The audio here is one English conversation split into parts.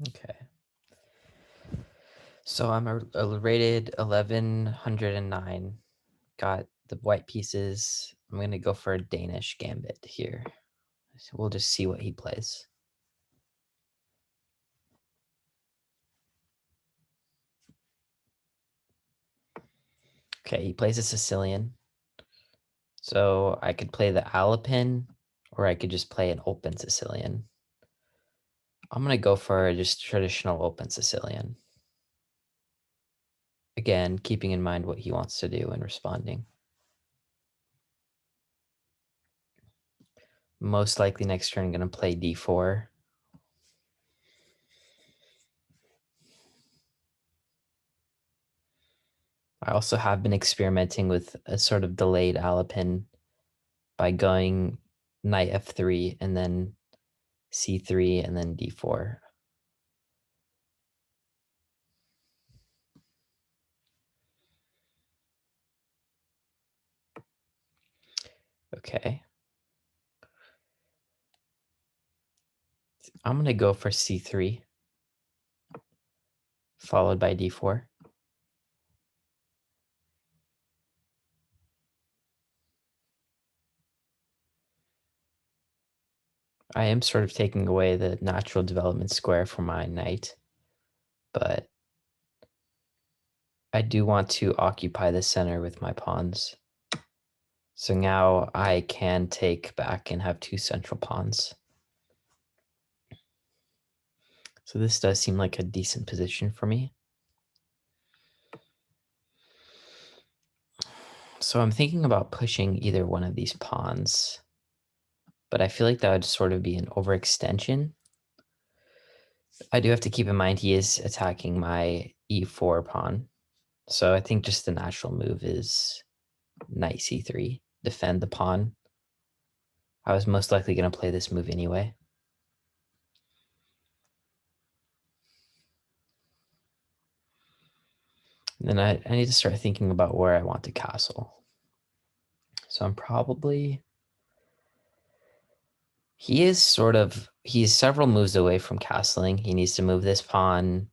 Okay. So I'm rated 1109. Got the white pieces. I'm going to go for a Danish gambit here. So we'll just see what he plays. Okay, he plays a Sicilian. So I could play the Alapin, or I could just play an open Sicilian. I'm going to go for just traditional open Sicilian. Again, keeping in mind what he wants to do and responding. Most likely next turn, I'm going to play d4. I also have been experimenting with a sort of delayed Alapin by going knight f3 and then c3 and then d4. Okay. I'm going to go for c3 followed by d4. I am sort of taking away the natural development square for my knight, but I do want to occupy the center with my pawns. So now I can take back and have two central pawns. So this does seem like a decent position for me. So I'm thinking about pushing either one of these pawns, but I feel like that would sort of be an overextension. I do have to keep in mind he is attacking my e4 pawn. So I think just the natural move is knight c3, defend the pawn. I was most likely going to play this move anyway. And then I need to start thinking about where I want to castle. So I'm probably... he's several moves away from castling. He needs to move this pawn,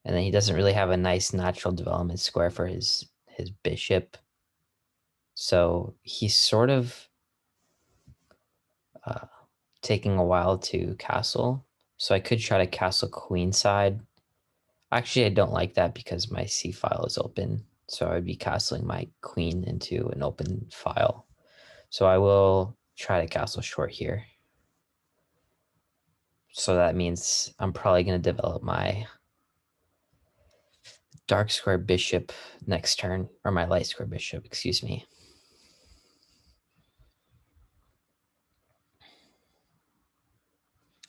and then he doesn't really have a nice natural development square for his bishop. So he's sort of taking a while to castle. So I could try to castle queenside. Actually, I don't like that because my c file is open. So I would be castling my queen into an open file. So I will try to castle short here. So that means I'm probably going to develop my dark square bishop next turn, or my light square bishop, excuse me.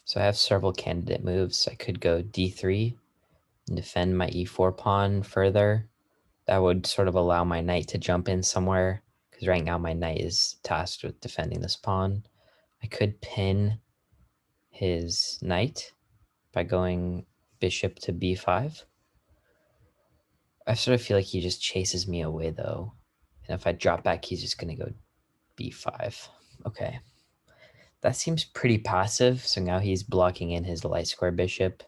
So I have several candidate moves. I could go d3 and defend my e4 pawn further. That would sort of allow my knight to jump in somewhere, because right now my knight is tasked with defending this pawn. I could pin his knight by going bishop to b5. I sort of feel like he just chases me away, though. And if I drop back, he's just going to go b5. Okay. That seems pretty passive. So now he's blocking in his light square bishop.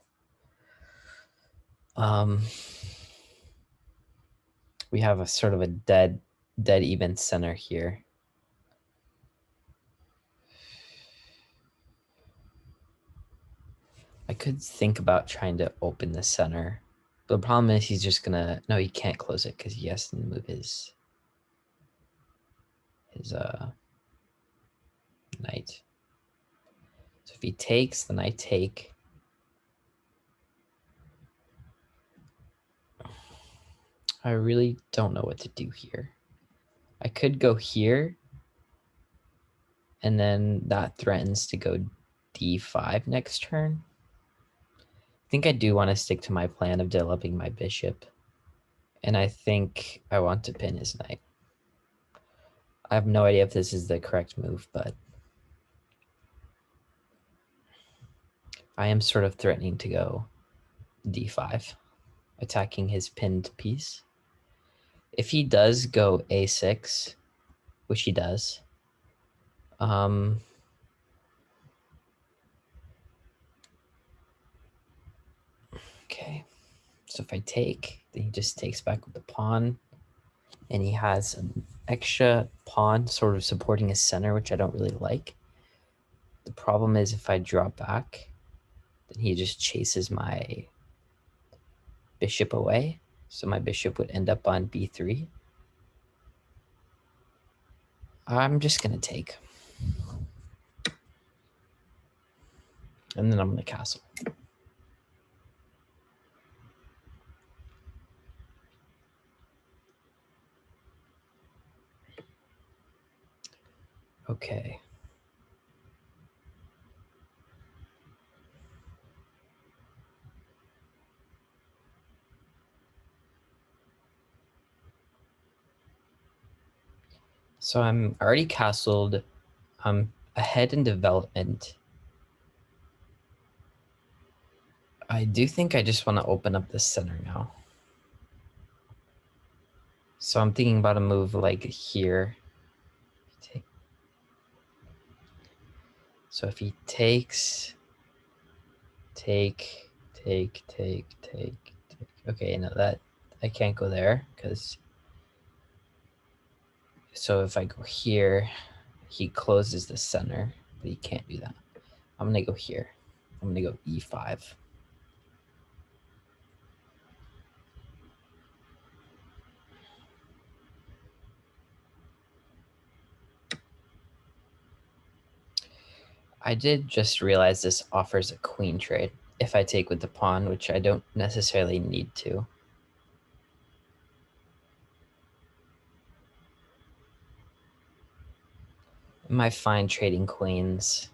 We have a sort of a dead even center here. I could think about trying to open the center. But the problem is he's just gonna... no, he can't close it because he has to move his knight. So if he takes, then I take. I really don't know what to do here. I could go here, and then that threatens to go d5 next turn. I think I do want to stick to my plan of developing my bishop. And I think I want to pin his knight. I have no idea if this is the correct move, but I am sort of threatening to go d5, attacking his pinned piece. If he does go a6, which he does, So if I take, then he just takes back with the pawn, and he has an extra pawn sort of supporting his center, which I don't really like. The problem is if I draw back, then he just chases my bishop away. So my bishop would end up on b3. I'm just going to take. And then I'm going to castle. Okay. So I'm already castled. I'm ahead in development. I do think I just want to open up the center now. So I'm thinking about a move like here. So if he takes, take. Okay, no, that I can't go there because. So if I go here, he closes the center, but he can't do that. I'm gonna go here. I'm gonna go e5. I did just realize this offers a queen trade if I take with the pawn, which I don't necessarily need to. Am I fine trading queens?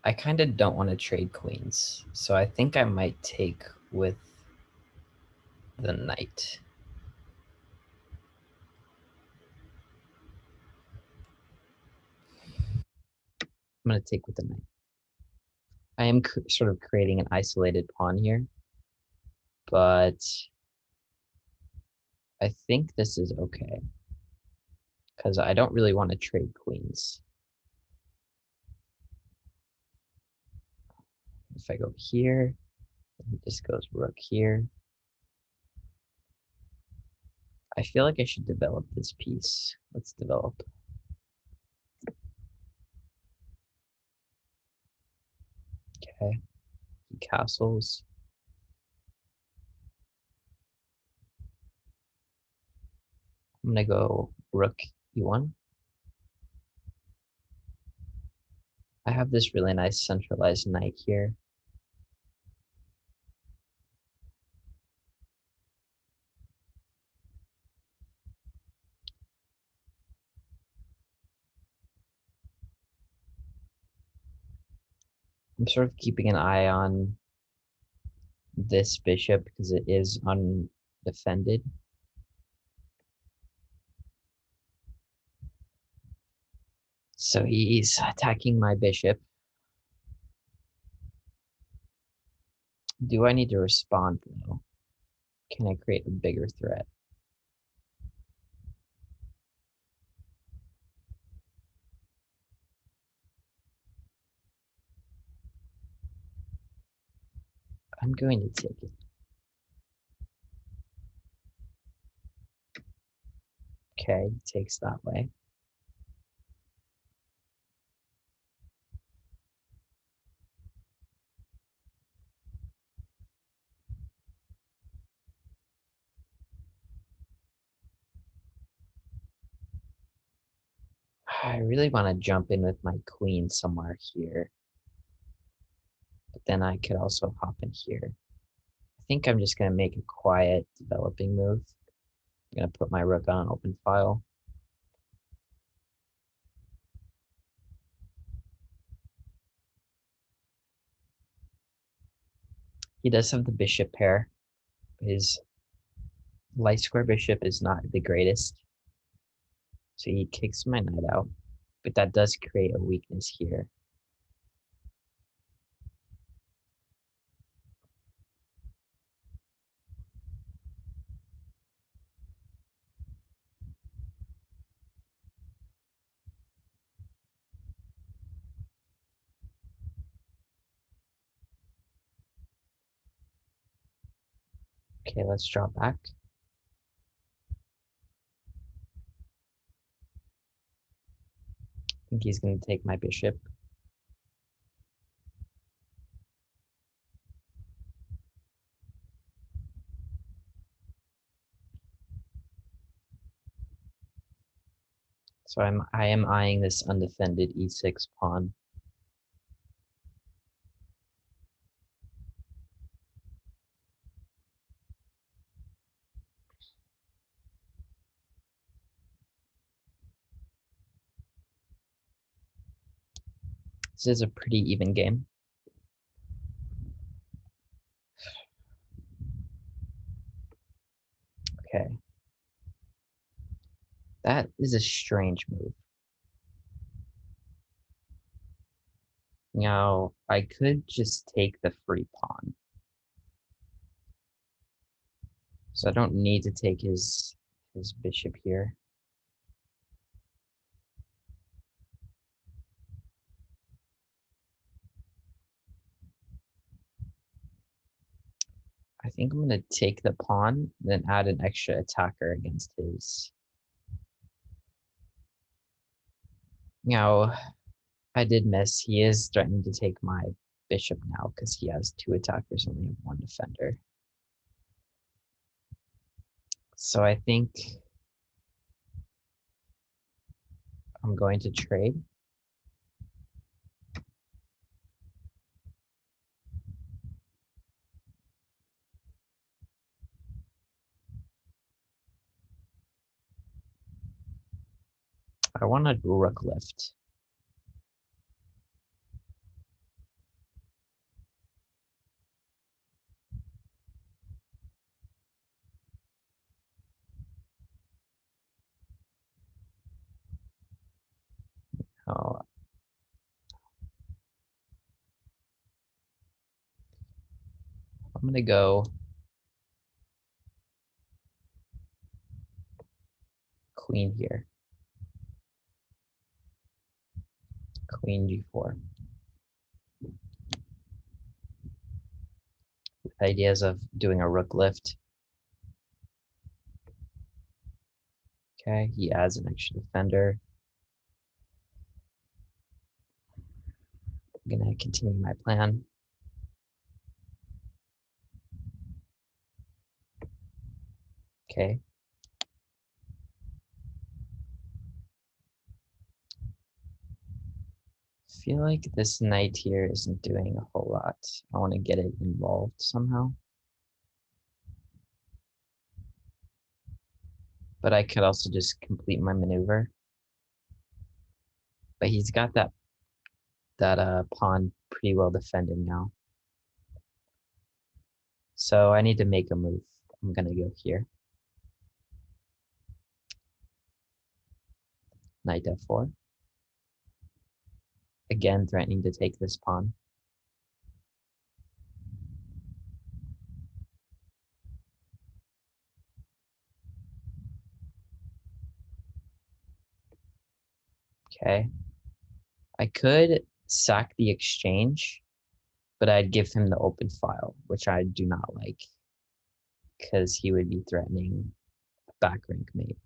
I kind of don't want to trade queens, so I think I might take with the knight. I'm going to take with the knight. I am sort of creating an isolated pawn here, but I think this is okay because I don't really want to trade queens. If I go here, he just goes rook here. I feel like I should develop this piece. Let's develop. Okay, he castles. I'm gonna go rook e1. I have this really nice centralized knight here. I'm sort of keeping an eye on this bishop because it is undefended. So he's attacking my bishop. Do I need to respond though? Can I create a bigger threat? I'm going to take it. Okay, takes that way. I really want to jump in with my queen somewhere here. But then I could also hop in here. I think I'm just going to make a quiet developing move. I'm going to put my rook on an open file. He does have the bishop pair. His light square bishop is not the greatest. So he kicks my knight out. But that does create a weakness here. Okay, let's draw back. I think he's going to take my bishop. So I am eyeing this undefended e6 pawn. This is a pretty even game. Okay. That is a strange move. Now, I could just take the free pawn. So I don't need to take his bishop here. I think I'm going to take the pawn, then add an extra attacker against his. Now, I did miss. He is threatening to take my bishop now because he has two attackers, only have one defender. So I think I'm going to trade. I want to rook lift. Oh, I'm going to go queen here. Queen g4. With ideas of doing a rook lift. Okay, he adds an extra defender. I'm going to continue my plan. Okay. I feel like this knight here isn't doing a whole lot. I want to get it involved somehow. But I could also just complete my maneuver. But he's got that pawn pretty well defended now. So I need to make a move. I'm gonna go here. Knight f4. Again, threatening to take this pawn. Okay. I could sack the exchange, but I'd give him the open file, which I do not like, because he would be threatening a back rank mate.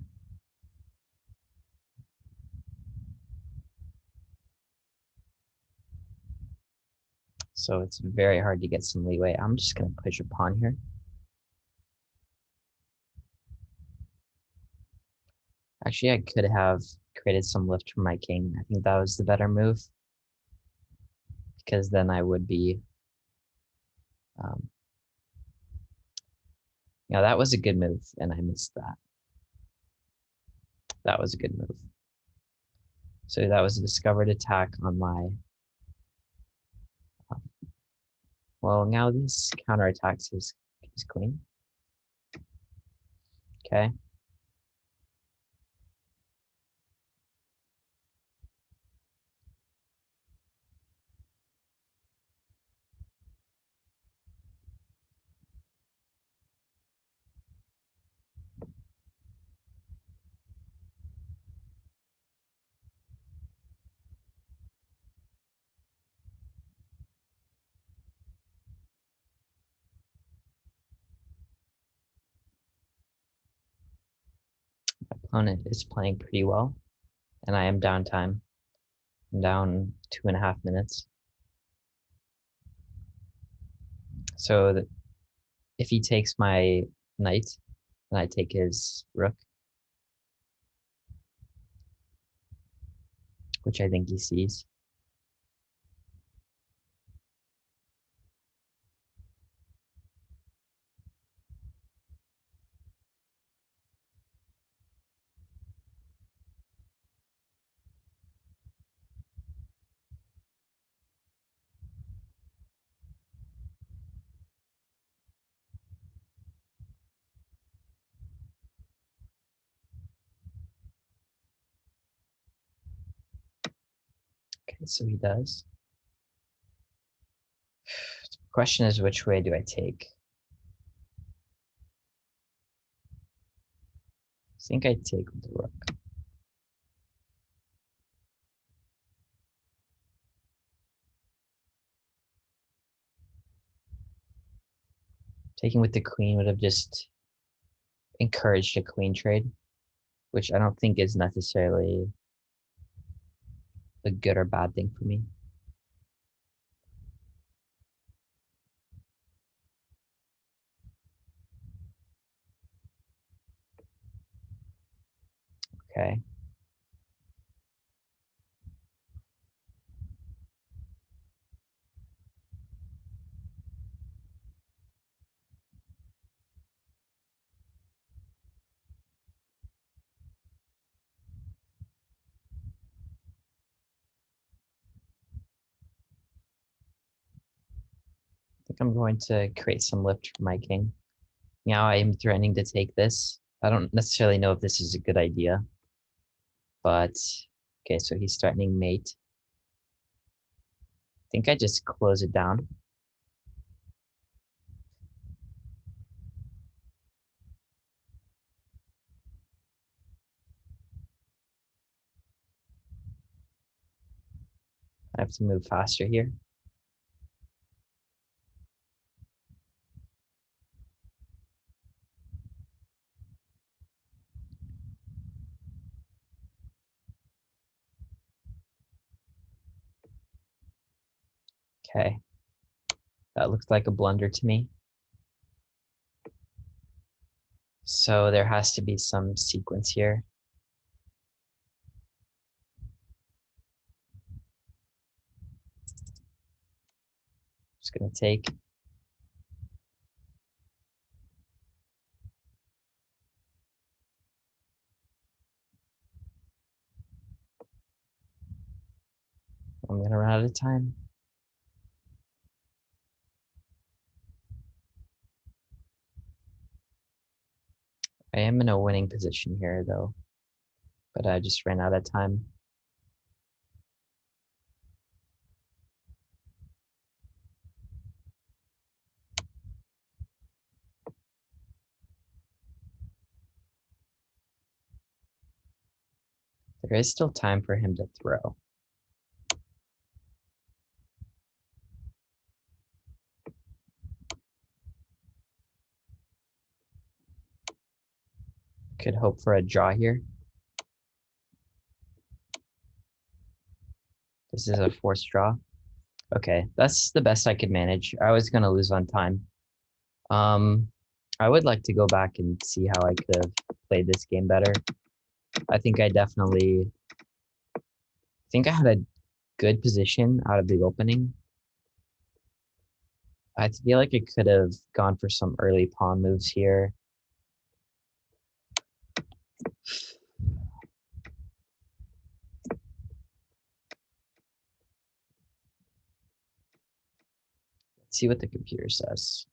So it's very hard to get some leeway. I'm just going to push a pawn here. Actually, I could have created some lift for my king. I think that was the better move, because then I would be, that was a good move, and I missed that. That was a good move. So that was a discovered attack on my, well, now this counterattacks his queen. Okay. opponent is playing pretty well, and I am downtime. I'm down 2.5 minutes. So if he takes my knight, and I take his rook, which I think he sees. Okay, so he does. The question is, which way do I take? I think I take with the rook. Taking with the queen would have just encouraged a queen trade, which I don't think is necessarily a good or bad thing for me. Okay. I think I'm going to create some lift for my king. Now I am threatening to take this. I don't necessarily know if this is a good idea, but okay, so he's threatening mate. I think I just close it down. I have to move faster here. Okay. That looks like a blunder to me. So there has to be some sequence here. Just gonna take. I'm gonna run out of time. I am in a winning position here though, but I just ran out of time. There is still time for him to throw. Could hope for a draw here. This is a forced draw. Okay, that's the best I could manage. I was gonna lose on time. I would like to go back and see how I could have played this game better. I think I had a good position out of the opening. I feel like I could have gone for some early pawn moves here. Let's see what the computer says.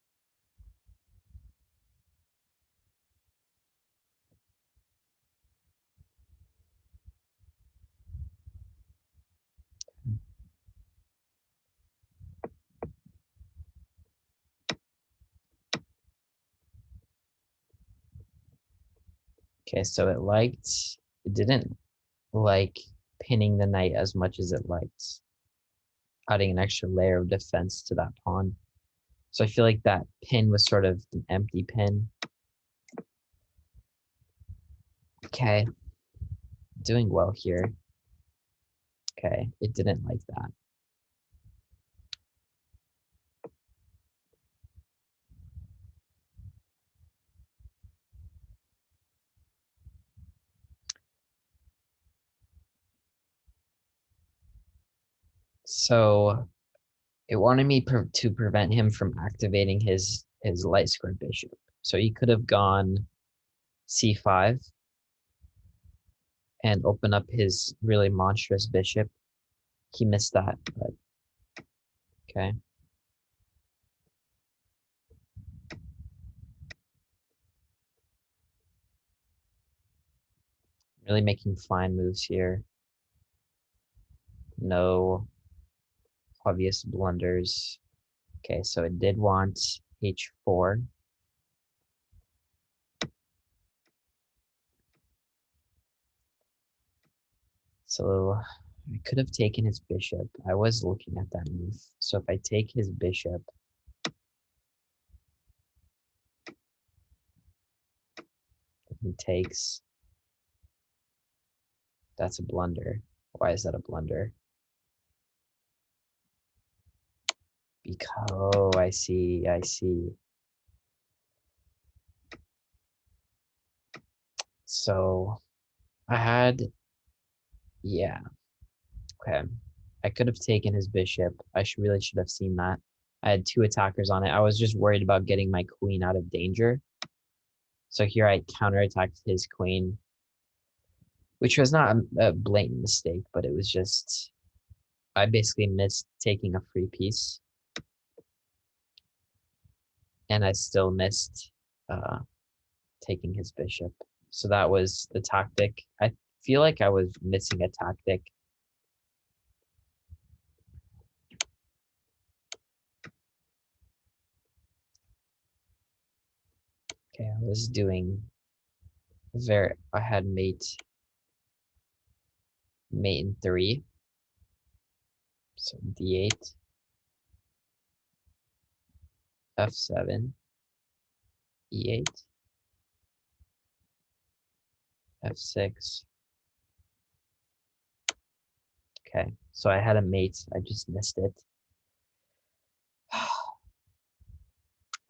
Okay, so it didn't like pinning the knight as much as it liked adding an extra layer of defense to that pawn. So I feel like that pin was sort of an empty pin. Okay, doing well here. Okay, it didn't like that. So it wanted me to prevent him from activating his light square bishop. So he could have gone c5 and open up his really monstrous bishop. He missed that, but okay. Really making fine moves here. No obvious blunders. Okay, so it did want h4. So I could have taken his bishop. I was looking at that move. So if I take his bishop, he takes. That's a blunder. Why is that a blunder? Because, oh, I see, I see. So I had, yeah, okay. I could have taken his bishop. I really should have seen that. I had two attackers on it. I was just worried about getting my queen out of danger. So here I counterattacked his queen, which was not a blatant mistake, but it was just, I basically missed taking a free piece. And I still missed uh, taking his bishop. So that was the tactic. I feel like I was missing a tactic. Okay, I was doing I had mate in 3. So d8, f7, e8, f6. Okay, so I had a mate. I just missed it.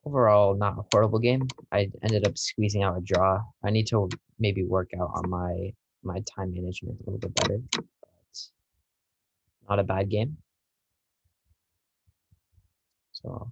Overall, not a horrible game. I ended up squeezing out a draw. I need to maybe work out on my time management a little bit better. But not a bad game. So